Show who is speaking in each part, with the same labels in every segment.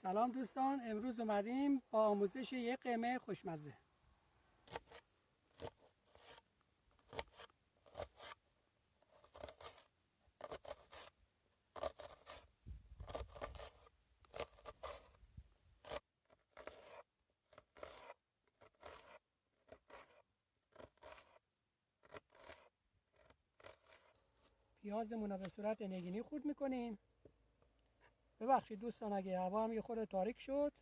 Speaker 1: سلام دوستان، امروز اومدیم با آموزش یک قیمه خوشمزه. پیازمون رو به صورت نگینی خورد میکنیم. ببخشید دوستان اگه هوا هم یه خورده تاریک شد.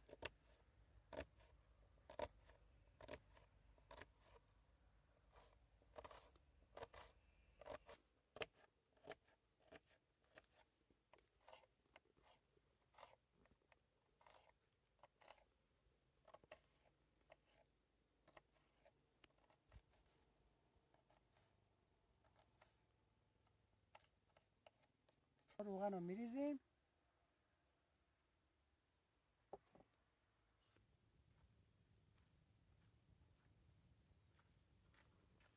Speaker 1: روغن رو میریزیم.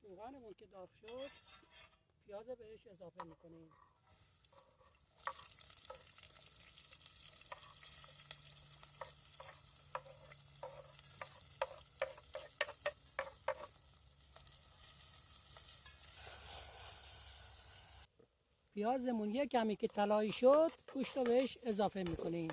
Speaker 1: روغنمون که داغ شد پیاز رو بهش اضافه میکنیم. پیازمون یه کمی که طلایی شد گوشت رو بهش اضافه میکنیم.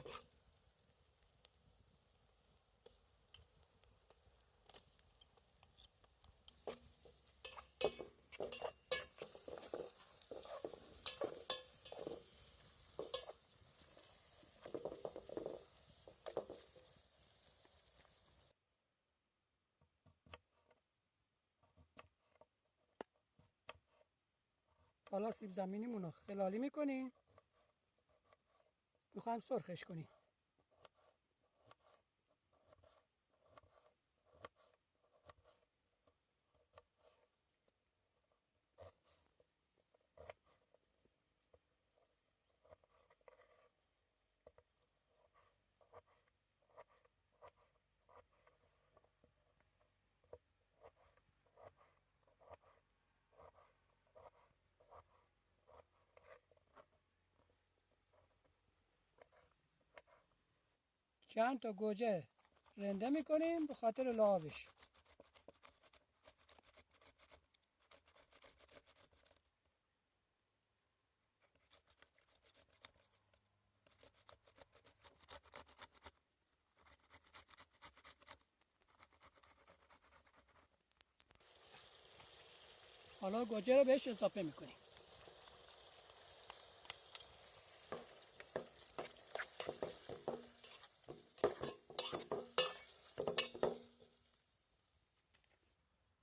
Speaker 1: حالا سیب زمینیمون رو خلالی میکنیم. میخوایم سرخش کنیم. چند تا گوجه رنده میکنیم به خاطر لعابش. حالا گوجه رو بهش اضافه میکنیم.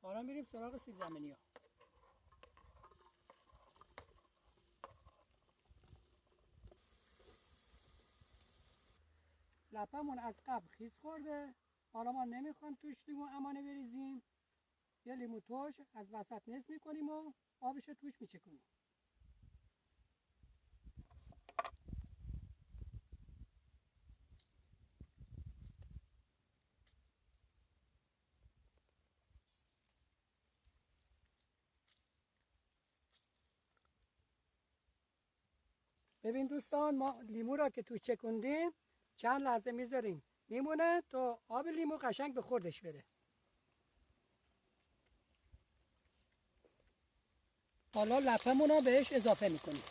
Speaker 1: حالا میریم سراغ سیب زمینی ها. لپمون از قبل خیس خورده. حالا ما نمیخوایم توش لیمو امانه بریزیم. یه لیمو ترش از وسط نصف میکنیم و آبش رو توش میچکنیم. ببین دوستان، ما لیمو را که توش چکوندیم چند لحظه میذاریم میمونه تا آب لیمو قشنگ به خوردش بره. حالا لپمون رو بهش اضافه میکنیم.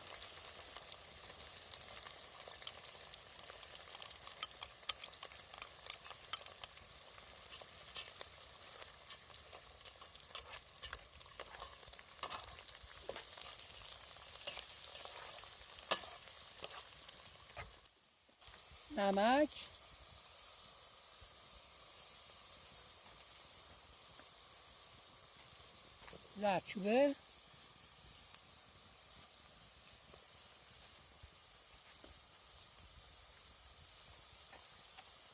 Speaker 1: نمک، زردچوبه،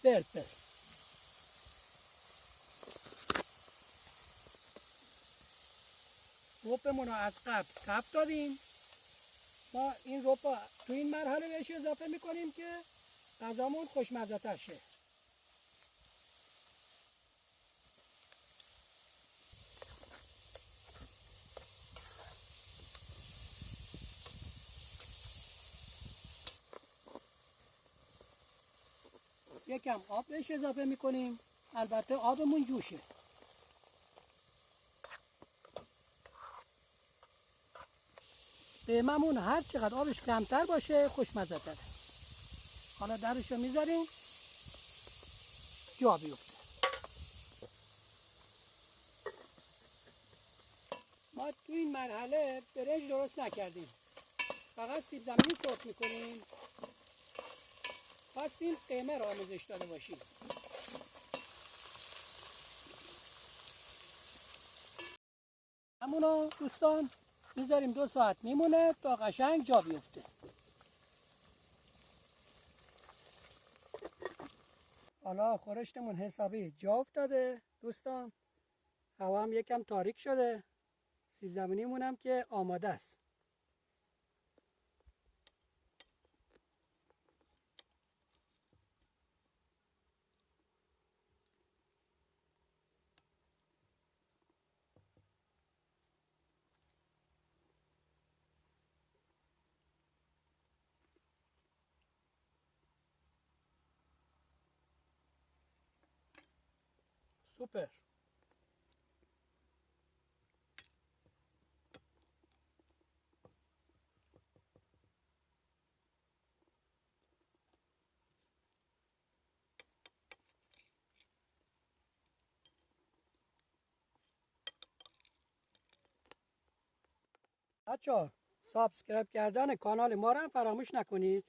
Speaker 1: فلفل. ربمون رو از قبل تفت دادیم. ما این رب رو تو این مرحله بهش اضافه میکنیم که غذامون خوشمزه تر شه. یکم آب بهش اضافه میکنیم. البته آبمون جوشه. قیممون هر چقدر آبش کمتر باشه خوشمزه تره. حالا درشو میذاریم جا بیفته. ما تو این مرحله برنج درست نکردیم، فقط سیب زمینی سرخ میکنیم. خواستیم قیمه را آموزش داده باشیم. همونو دوستان میذاریم 2 ساعت میمونه تا قشنگ جا بیفته. حالا خورشتمون حسابی جا افتاده دوستان. هوا هم یکم تاریک شده. سیب زمینیمون هم که آماده است. سوپر. بچه‌ها سابسکرایب کردن کانال ما رو هم فراموش نکنید.